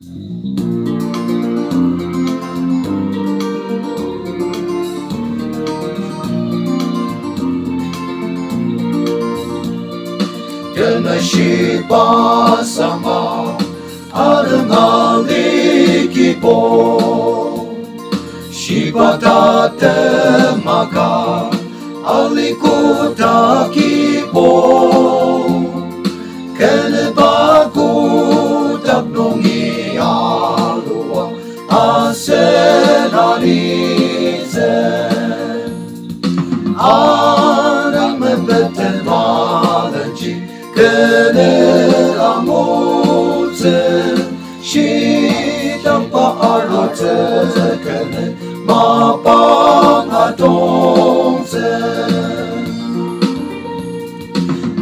Kena și pasama adângali po și patate maca alikuta po kene bakutak nungi alua asenalize anang mebeten malanji kene amutse shi tampa arote kene mapang atongse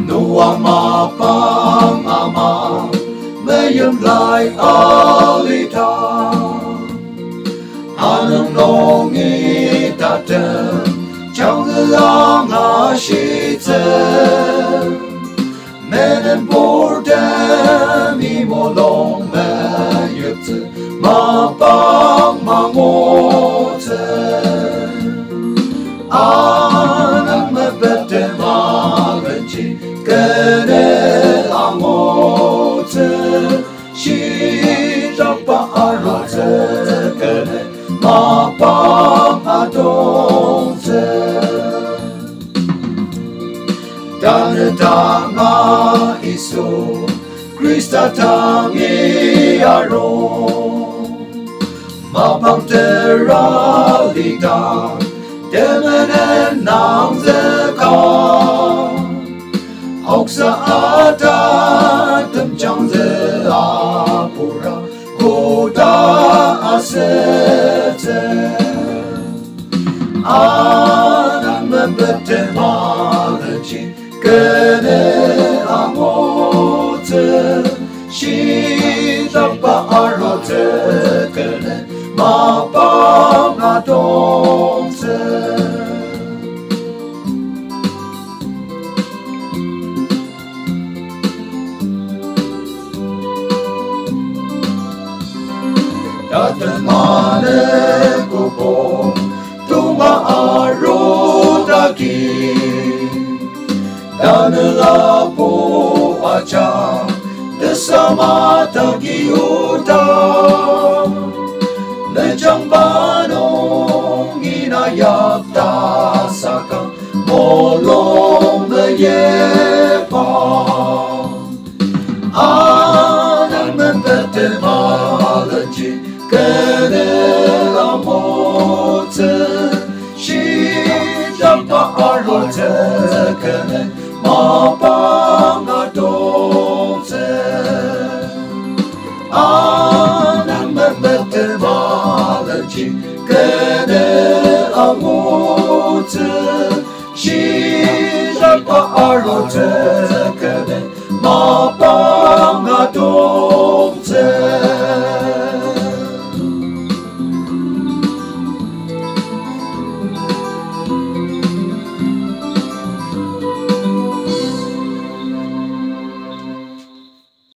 nuang mapang ama mayem lai alita anong nongi tatem chang lang ashitse menen borden imolong mayepte mapang mangote anang mebete malenji kene amote shirapa arote kene mapang adonte Danetanga iso Krista tangi aro mapang teralita demenen nang zeka oksa ata temchang ze apura koda asete anang mebete malachi kene amote shitapa arote kene mapang adonte datemane kupo tuma arotaki Danelapo aja desama tagiuta Lejang banong inayakta saka molong meyepa Anang mempete malanji kene amote Shidapa arote kene mapang adonte anang mebete malanji kene amote shirapa arote kene mapang